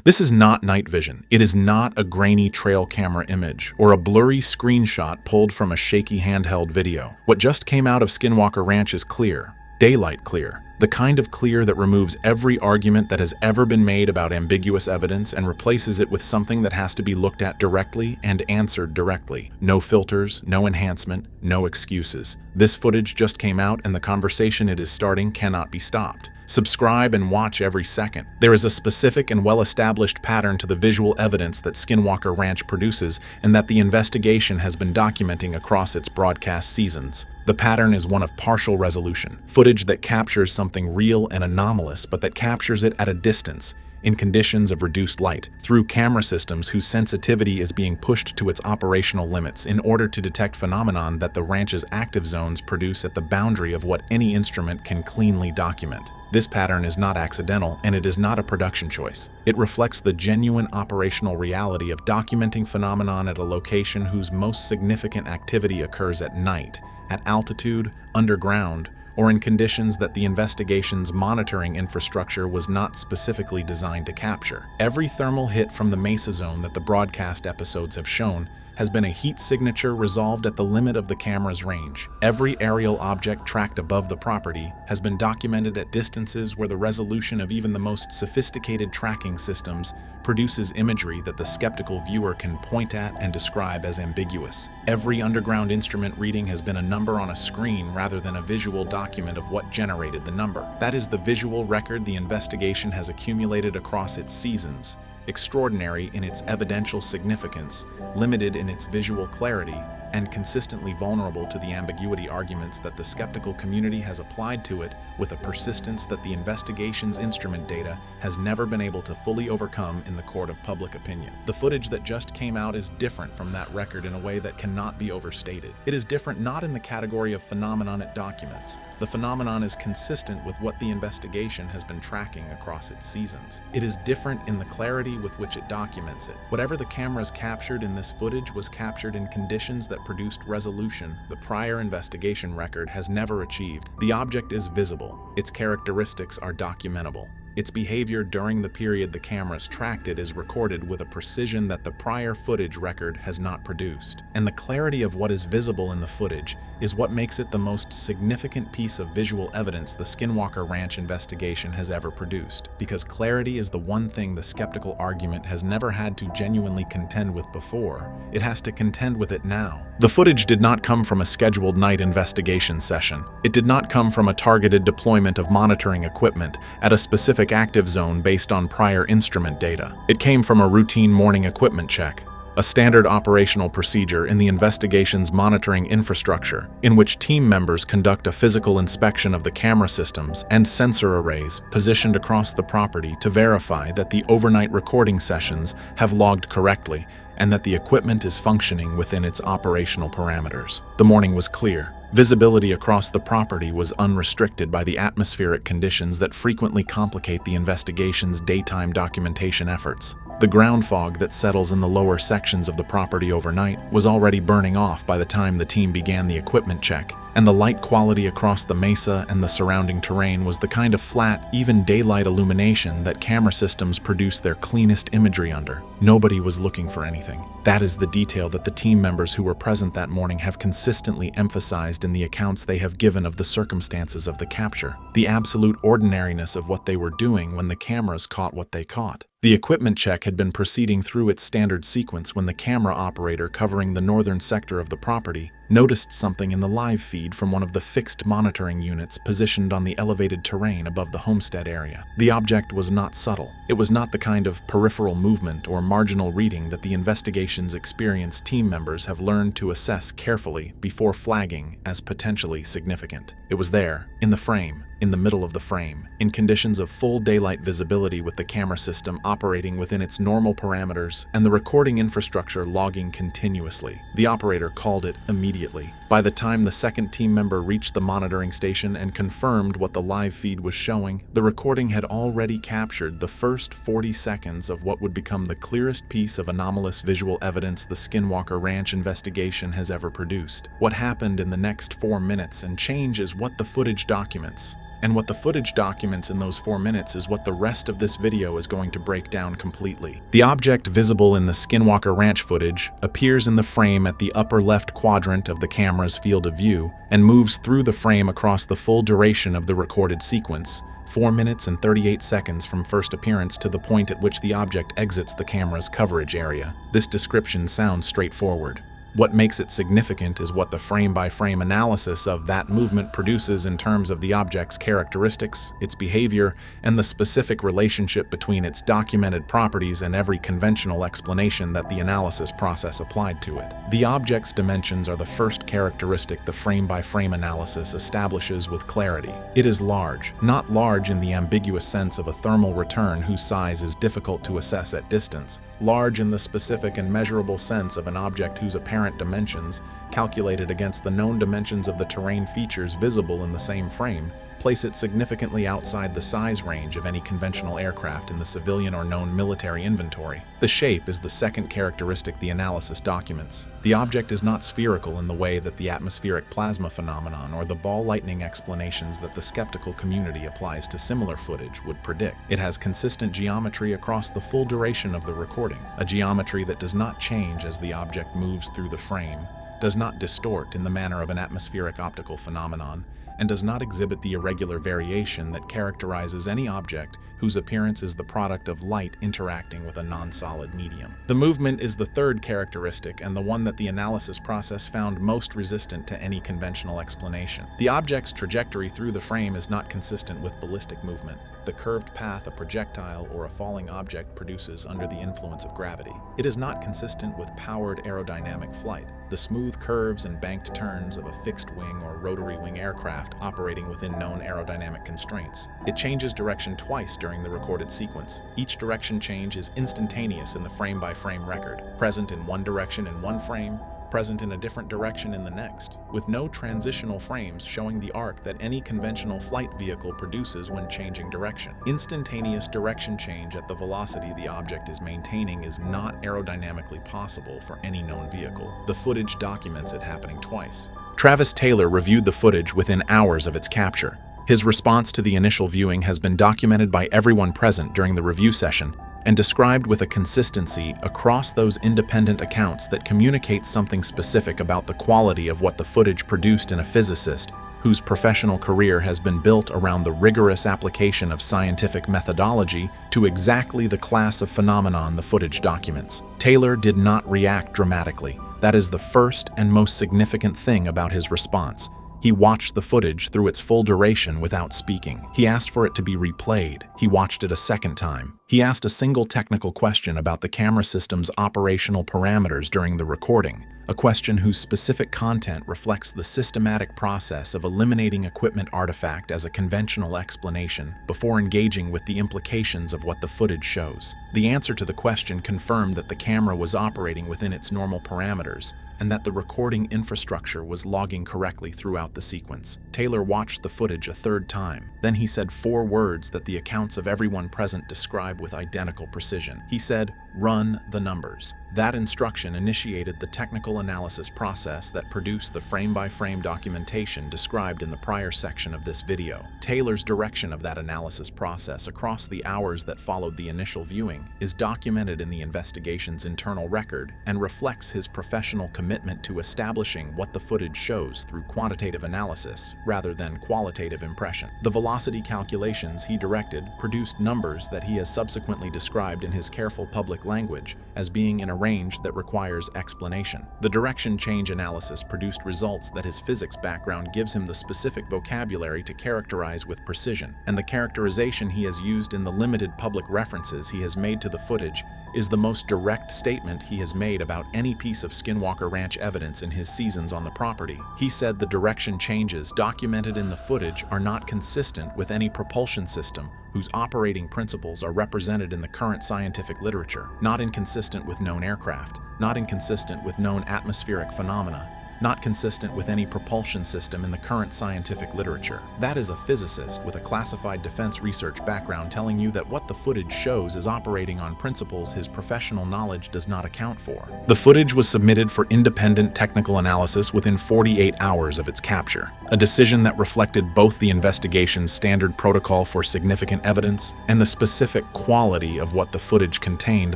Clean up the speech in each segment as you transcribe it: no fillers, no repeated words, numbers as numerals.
This is not night vision. It is not a grainy trail camera image or a blurry screenshot pulled from a shaky handheld video. What just came out of Skinwalker Ranch is clear. Daylight clear. The kind of clear that removes every argument that has ever been made about ambiguous evidence and replaces it with something that has to be looked at directly and answered directly. No filters, no enhancement, no excuses. This footage just came out and the conversation it is starting cannot be stopped. Subscribe and watch every second. There is a specific and well-established pattern to the visual evidence that Skinwalker Ranch produces and that the investigation has been documenting across its broadcast seasons. The pattern is one of partial resolution, footage that captures something real and anomalous, but that captures it at a distance, in conditions of reduced light, through camera systems whose sensitivity is being pushed to its operational limits in order to detect phenomenon that the ranch's active zones produce at the boundary of what any instrument can cleanly document. This pattern is not accidental, and it is not a production choice. It reflects the genuine operational reality of documenting phenomenon at a location whose most significant activity occurs at night, at altitude, underground, or in conditions that the investigation's monitoring infrastructure was not specifically designed to capture. Every thermal hit from the mesa zone that the broadcast episodes have shown has been a heat signature resolved at the limit of the camera's range. Every aerial object tracked above the property has been documented at distances where the resolution of even the most sophisticated tracking systems produces imagery that the skeptical viewer can point at and describe as ambiguous. Every underground instrument reading has been a number on a screen rather than a visual document of what generated the number. That is the visual record the investigation has accumulated across its seasons. Extraordinary in its evidential significance, limited in its visual clarity, and consistently vulnerable to the ambiguity arguments that the skeptical community has applied to it with a persistence that the investigation's instrument data has never been able to fully overcome in the court of public opinion. The footage that just came out is different from that record in a way that cannot be overstated. It is different not in the category of phenomenon it documents. The phenomenon is consistent with what the investigation has been tracking across its seasons. It is different in the clarity with which it documents it. Whatever the cameras captured in this footage was captured in conditions that produced resolution the prior investigation record has never achieved. The object is visible. Its characteristics are documentable. Its behavior during the period the cameras tracked it is recorded with a precision that the prior footage record has not produced. And the clarity of what is visible in the footage is what makes it the most significant piece of visual evidence the Skinwalker Ranch investigation has ever produced. Because clarity is the one thing the skeptical argument has never had to genuinely contend with before, it has to contend with it now. The footage did not come from a scheduled night investigation session. It did not come from a targeted deployment of monitoring equipment at a specific active zone based on prior instrument data. It came from a routine morning equipment check, a standard operational procedure in the investigation's monitoring infrastructure, in which team members conduct a physical inspection of the camera systems and sensor arrays positioned across the property to verify that the overnight recording sessions have logged correctly and that the equipment is functioning within its operational parameters. The morning was clear. Visibility across the property was unrestricted by the atmospheric conditions that frequently complicate the investigation's daytime documentation efforts. The ground fog that settles in the lower sections of the property overnight was already burning off by the time the team began the equipment check, and the light quality across the mesa and the surrounding terrain was the kind of flat, even daylight illumination that camera systems produce their cleanest imagery under. Nobody was looking for anything. That is the detail that the team members who were present that morning have consistently emphasized in the accounts they have given of the circumstances of the capture, the absolute ordinariness of what they were doing when the cameras caught what they caught. The equipment check had been proceeding through its standard sequence when the camera operator covering the northern sector of the property noticed something in the live feed from one of the fixed monitoring units positioned on the elevated terrain above the homestead area. The object was not subtle. It was not the kind of peripheral movement or marginal reading that the investigation's experienced team members have learned to assess carefully before flagging as potentially significant. It was there, in the frame, in the middle of the frame, in conditions of full daylight visibility with the camera system operating within its normal parameters and the recording infrastructure logging continuously. The operator called it immediately. By the time the second team member reached the monitoring station and confirmed what the live feed was showing, the recording had already captured the first 40 seconds of what would become the clearest piece of anomalous visual evidence the Skinwalker Ranch investigation has ever produced. What happened in the next 4 minutes and change is what the footage documents. And what the footage documents in those 4 minutes is what the rest of this video is going to break down completely. The object visible in the Skinwalker Ranch footage appears in the frame at the upper left quadrant of the camera's field of view and moves through the frame across the full duration of the recorded sequence, 4 minutes and 38 seconds from first appearance to the point at which the object exits the camera's coverage area. This description sounds straightforward. What makes it significant is what the frame-by-frame analysis of that movement produces in terms of the object's characteristics, its behavior, and the specific relationship between its documented properties and every conventional explanation that the analysis process applied to it. The object's dimensions are the first characteristic the frame-by-frame analysis establishes with clarity. It is large, not large in the ambiguous sense of a thermal return whose size is difficult to assess at distance, large in the specific and measurable sense of an object whose apparent dimensions, calculated against the known dimensions of the terrain features visible in the same frame, place it significantly outside the size range of any conventional aircraft in the civilian or known military inventory. The shape is the second characteristic the analysis documents. The object is not spherical in the way that the atmospheric plasma phenomenon or the ball lightning explanations that the skeptical community applies to similar footage would predict. It has consistent geometry across the full duration of the recording, a geometry that does not change as the object moves through the frame, does not distort in the manner of an atmospheric optical phenomenon, and does not exhibit the irregular variation that characterizes any object whose appearance is the product of light interacting with a non-solid medium. The movement is the third characteristic and the one that the analysis process found most resistant to any conventional explanation. The object's trajectory through the frame is not consistent with ballistic movement, the curved path a projectile or a falling object produces under the influence of gravity. It is not consistent with powered aerodynamic flight, the smooth curves and banked turns of a fixed-wing or rotary-wing aircraft operating within known aerodynamic constraints. It changes direction twice during the recorded sequence. Each direction change is instantaneous in the frame-by-frame record, present in one direction in one frame, present in a different direction in the next, with no transitional frames showing the arc that any conventional flight vehicle produces when changing direction. Instantaneous direction change at the velocity the object is maintaining is not aerodynamically possible for any known vehicle. The footage documents it happening twice. Travis Taylor reviewed the footage within hours of its capture. His response to the initial viewing has been documented by everyone present during the review session and described with a consistency across those independent accounts that communicates something specific about the quality of what the footage produced in a physicist whose professional career has been built around the rigorous application of scientific methodology to exactly the class of phenomenon the footage documents. Taylor did not react dramatically. That is the first and most significant thing about his response. He watched the footage through its full duration without speaking. He asked for it to be replayed. He watched it a second time. He asked a single technical question about the camera system's operational parameters during the recording, a question whose specific content reflects the systematic process of eliminating equipment artifact as a conventional explanation before engaging with the implications of what the footage shows. The answer to the question confirmed that the camera was operating within its normal parameters, and that the recording infrastructure was logging correctly throughout the sequence. Taylor watched the footage a third time. Then he said 4 words that the accounts of everyone present describe with identical precision. He said, "Run the numbers." That instruction initiated the technical analysis process that produced the frame-by-frame documentation described in the prior section of this video. Taylor's direction of that analysis process across the hours that followed the initial viewing is documented in the investigation's internal record and reflects his professional commitment to establishing what the footage shows through quantitative analysis rather than qualitative impression. The velocity calculations he directed produced numbers that he has subsequently described in his careful public language as being in a range that requires explanation. The direction change analysis produced results that his physics background gives him the specific vocabulary to characterize with precision, and the characterization he has used in the limited public references he has made to the footage is the most direct statement he has made about any piece of Skinwalker Ranch evidence in his seasons on the property. He said the direction changes documented in the footage are not consistent with any propulsion system whose operating principles are represented in the current scientific literature, not inconsistent with known aircraft, not inconsistent with known atmospheric phenomena, not consistent with any propulsion system in the current scientific literature. That is a physicist with a classified defense research background telling you that what the footage shows is operating on principles his professional knowledge does not account for. The footage was submitted for independent technical analysis within 48 hours of its capture, a decision that reflected both the investigation's standard protocol for significant evidence and the specific quality of what the footage contained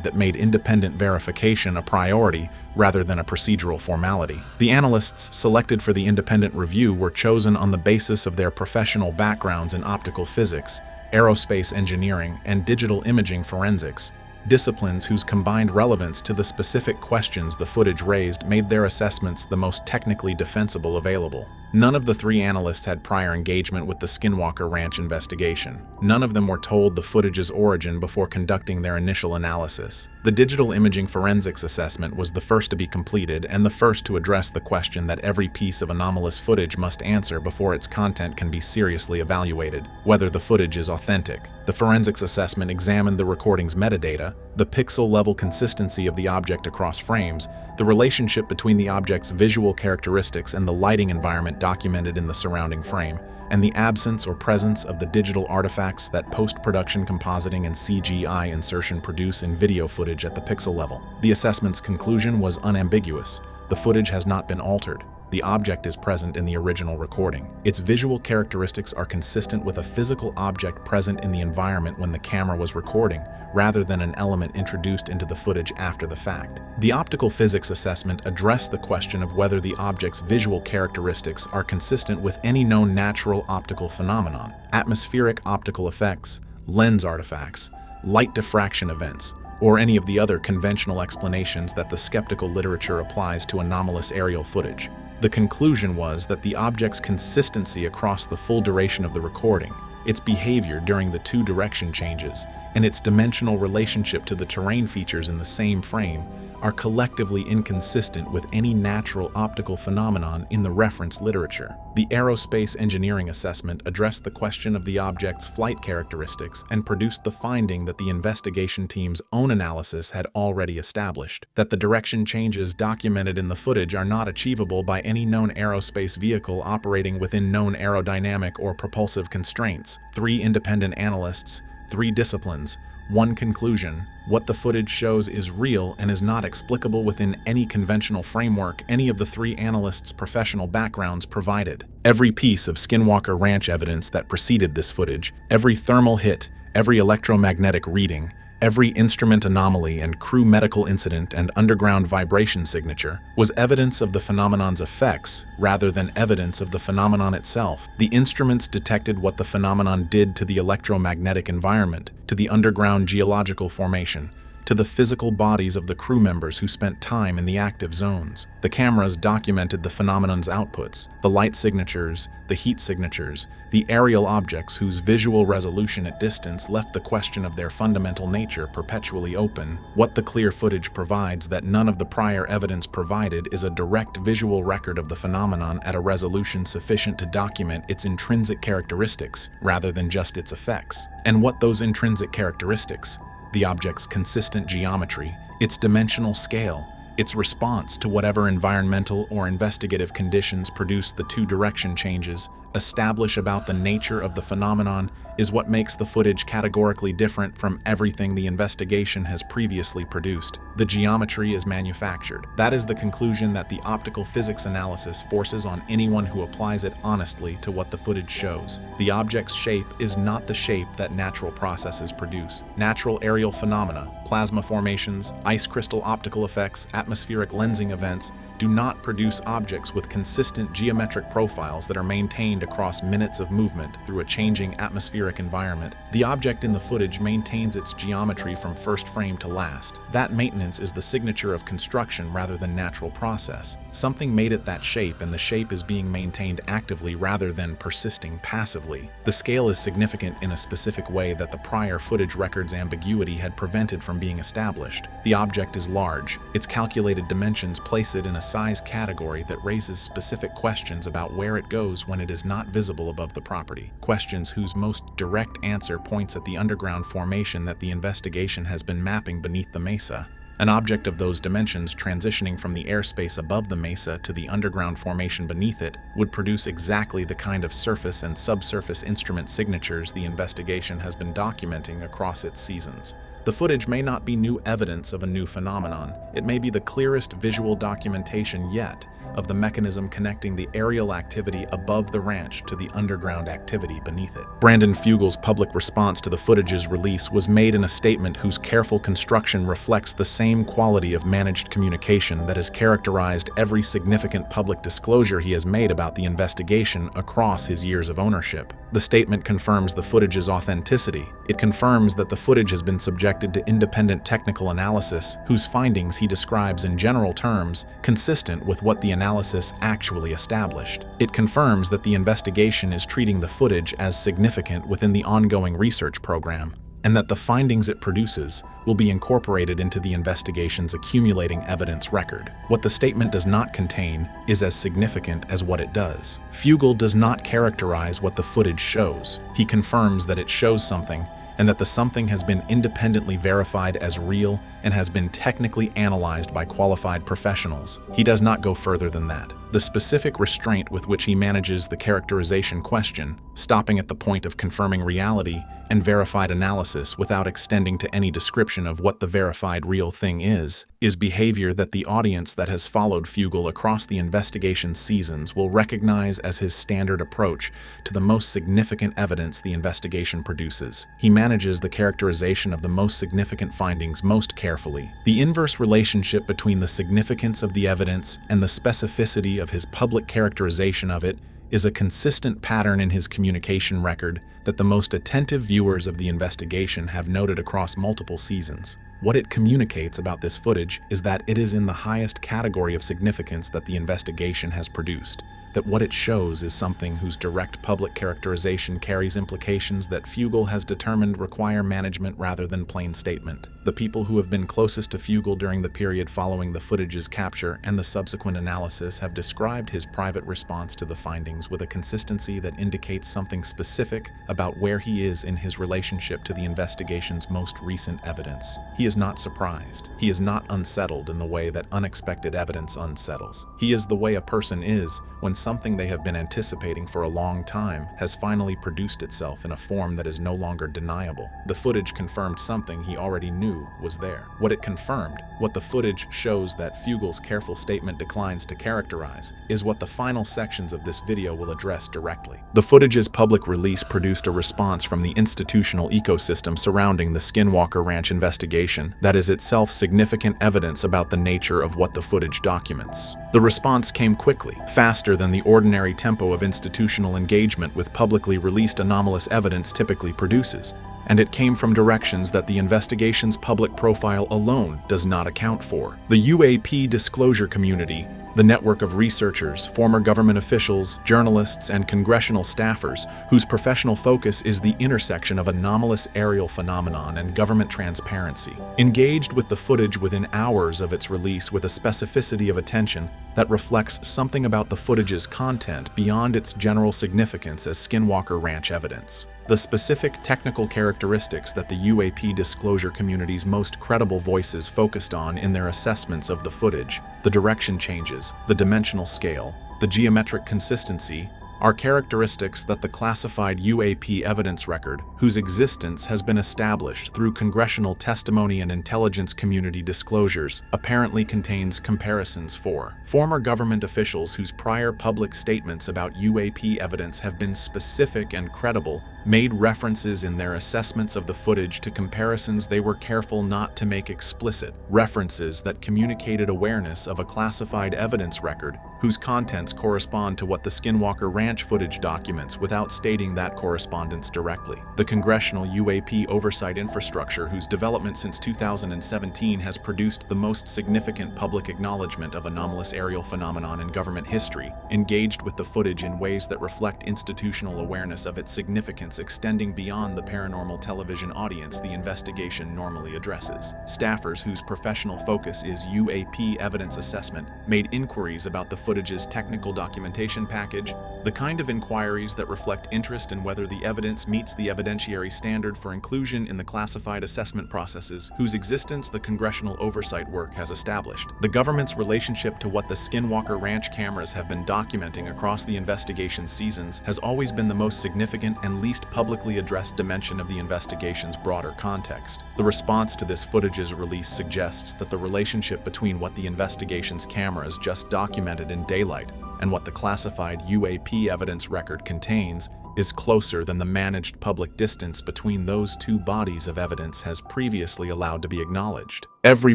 that made independent verification a priority rather than a procedural formality. The analysts selected for the independent review were chosen on the basis of their professional backgrounds in optical physics, aerospace engineering, and digital imaging forensics, disciplines whose combined relevance to the specific questions the footage raised made their assessments the most technically defensible available. None of the three analysts had prior engagement with the Skinwalker Ranch investigation. None of them were told the footage's origin before conducting their initial analysis. The digital imaging forensics assessment was the first to be completed and the first to address the question that every piece of anomalous footage must answer before its content can be seriously evaluated: whether the footage is authentic. The forensics assessment examined the recording's metadata, the pixel-level consistency of the object across frames, the relationship between the object's visual characteristics and the lighting environment documented in the surrounding frame, and the absence or presence of the digital artifacts that post-production compositing and CGI insertion produce in video footage at the pixel level. The assessment's conclusion was unambiguous. The footage has not been altered. The object is present in the original recording. Its visual characteristics are consistent with a physical object present in the environment when the camera was recording, rather than an element introduced into the footage after the fact. The optical physics assessment addressed the question of whether the object's visual characteristics are consistent with any known natural optical phenomenon: atmospheric optical effects, lens artifacts, light diffraction events, or any of the other conventional explanations that the skeptical literature applies to anomalous aerial footage. The conclusion was that the object's consistency across the full duration of the recording, its behavior during the two direction changes, and its dimensional relationship to the terrain features in the same frame are collectively inconsistent with any natural optical phenomenon in the reference literature. The aerospace engineering assessment addressed the question of the object's flight characteristics and produced the finding that the investigation team's own analysis had already established: that the direction changes documented in the footage are not achievable by any known aerospace vehicle operating within known aerodynamic or propulsive constraints. 3 independent analysts, 3 disciplines, 1 conclusion: what the footage shows is real and is not explicable within any conventional framework any of the 3 analysts' professional backgrounds provided. Every piece of Skinwalker Ranch evidence that preceded this footage, every thermal hit, every electromagnetic reading, every instrument anomaly and crew medical incident and underground vibration signature, was evidence of the phenomenon's effects rather than evidence of the phenomenon itself. The instruments detected what the phenomenon did to the electromagnetic environment, to the underground geological formation, to the physical bodies of the crew members who spent time in the active zones. The cameras documented the phenomenon's outputs, the light signatures, the heat signatures, the aerial objects whose visual resolution at distance left the question of their fundamental nature perpetually open. What the clear footage provides that none of the prior evidence provided is a direct visual record of the phenomenon at a resolution sufficient to document its intrinsic characteristics rather than just its effects. And what those intrinsic characteristics: the object's consistent geometry, its dimensional scale, its response to whatever environmental or investigative conditions produce the 2 direction changes, establish about the nature of the phenomenon, is what makes the footage categorically different from everything the investigation has previously produced. The geometry is manufactured. That is the conclusion that the optical physics analysis forces on anyone who applies it honestly to what the footage shows. The object's shape is not the shape that natural processes produce. Natural aerial phenomena, plasma formations, ice crystal optical effects, atmospheric lensing events, do not produce objects with consistent geometric profiles that are maintained across minutes of movement through a changing atmospheric environment. The object in the footage maintains its geometry from first frame to last. That maintenance is the signature of construction rather than natural process. Something made it that shape, and the shape is being maintained actively rather than persisting passively. The scale is significant in a specific way that the prior footage record's ambiguity had prevented from being established. The object is large. Its calculated dimensions place it in a size category that raises specific questions about where it goes when it is not visible above the property. Questions whose most direct answer points at the underground formation that the investigation has been mapping beneath the mesa. An object of those dimensions transitioning from the airspace above the mesa to the underground formation beneath it would produce exactly the kind of surface and subsurface instrument signatures the investigation has been documenting across its seasons. The footage may not be new evidence of a new phenomenon. It may be the clearest visual documentation yet of the mechanism connecting the aerial activity above the ranch to the underground activity beneath it. Brandon Fugal's public response to the footage's release was made in a statement whose careful construction reflects the same quality of managed communication that has characterized every significant public disclosure he has made about the investigation across his years of ownership. The statement confirms the footage's authenticity. It confirms that the footage has been subjected to independent technical analysis, whose findings he describes in general terms consistent with what the analysis actually established. It confirms that the investigation is treating the footage as significant within the ongoing research program, and that the findings it produces will be incorporated into the investigation's accumulating evidence record. What the statement does not contain is as significant as what it does. Fugal does not characterize what the footage shows. He confirms that it shows something, and that the something has been independently verified as real and has been technically analyzed by qualified professionals. He does not go further than that. The specific restraint with which he manages the characterization question, stopping at the point of confirming reality and verified analysis without extending to any description of what the verified real thing is behavior that the audience that has followed Fugal across the investigation seasons will recognize as his standard approach to the most significant evidence the investigation produces. He manages the characterization of the most significant findings most carefully. The inverse relationship between the significance of the evidence and the specificity of his public characterization of it is a consistent pattern in his communication record that the most attentive viewers of the investigation have noted across multiple seasons. What it communicates about this footage is that it is in the highest category of significance that the investigation has produced, that what it shows is something whose direct public characterization carries implications that Fugal has determined require management rather than plain statement. The people who have been closest to Fugal during the period following the footage's capture and the subsequent analysis have described his private response to the findings with a consistency that indicates something specific about where he is in his relationship to the investigation's most recent evidence. He is not surprised. He is not unsettled in the way that unexpected evidence unsettles. He is the way a person is when something they have been anticipating for a long time has finally produced itself in a form that is no longer deniable. The footage confirmed something he already knew was there. What it confirmed, what the footage shows that Fugal's careful statement declines to characterize, is what the final sections of this video will address directly. The footage's public release produced a response from the institutional ecosystem surrounding the Skinwalker Ranch investigation that is itself significant evidence about the nature of what the footage documents. The response came quickly, faster than the ordinary tempo of institutional engagement with publicly released anomalous evidence typically produces, and it came from directions that the investigation's public profile alone does not account for. The UAP disclosure community, the network of researchers, former government officials, journalists, and congressional staffers whose professional focus is the intersection of anomalous aerial phenomenon and government transparency, engaged with the footage within hours of its release with a specificity of attention that reflects something about the footage's content beyond its general significance as Skinwalker Ranch evidence. The specific technical characteristics that the UAP disclosure community's most credible voices focused on in their assessments of the footage, the direction changes, the dimensional scale, the geometric consistency, are characteristics that the classified UAP evidence record, whose existence has been established through congressional testimony and intelligence community disclosures, apparently contains comparisons for. Former government officials whose prior public statements about UAP evidence have been specific and credible made references in their assessments of the footage to comparisons they were careful not to make explicit, references that communicated awareness of a classified evidence record whose contents correspond to what the Skinwalker Ranch footage documents without stating that correspondence directly. The congressional UAP oversight infrastructure whose development since 2017 has produced the most significant public acknowledgement of anomalous aerial phenomenon in government history, engaged with the footage in ways that reflect institutional awareness of its significance extending beyond the paranormal television audience the investigation normally addresses. Staffers whose professional focus is UAP evidence assessment made inquiries about the footage's technical documentation package, the kind of inquiries that reflect interest in whether the evidence meets the evidentiary standard for inclusion in the classified assessment processes whose existence the congressional oversight work has established. The government's relationship to what the Skinwalker Ranch cameras have been documenting across the investigation seasons has always been the most significant and least publicly addressed dimension of the investigation's broader context. The response to this footage's release suggests that the relationship between what the investigation's cameras just documented in daylight and what the classified UAP evidence record contains is closer than the managed public distance between those two bodies of evidence has previously allowed to be acknowledged. Every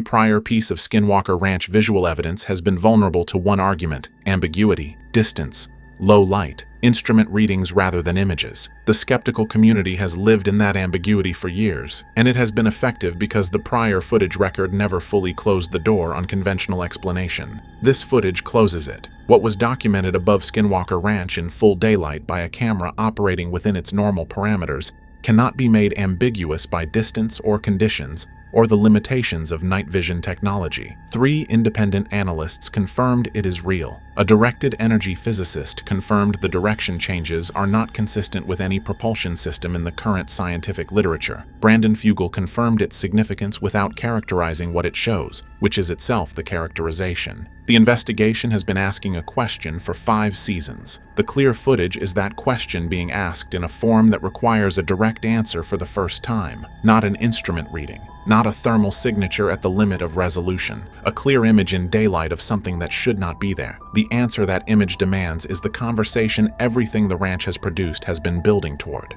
prior piece of Skinwalker Ranch visual evidence has been vulnerable to one argument: ambiguity, distance, low light, instrument readings rather than images. The skeptical community has lived in that ambiguity for years, and it has been effective because the prior footage record never fully closed the door on conventional explanation. This footage closes it. What was documented above Skinwalker Ranch in full daylight by a camera operating within its normal parameters cannot be made ambiguous by distance or conditions or the limitations of night vision technology. 3 independent analysts confirmed it is real. A directed energy physicist confirmed the direction changes are not consistent with any propulsion system in the current scientific literature. Brandon Fugal confirmed its significance without characterizing what it shows, which is itself the characterization. The investigation has been asking a question for 5 seasons. The clear footage is that question being asked in a form that requires a direct answer for the first time, not an instrument reading, not a thermal signature at the limit of resolution, a clear image in daylight of something that should not be there. The answer that image demands is the conversation everything the ranch has produced has been building toward.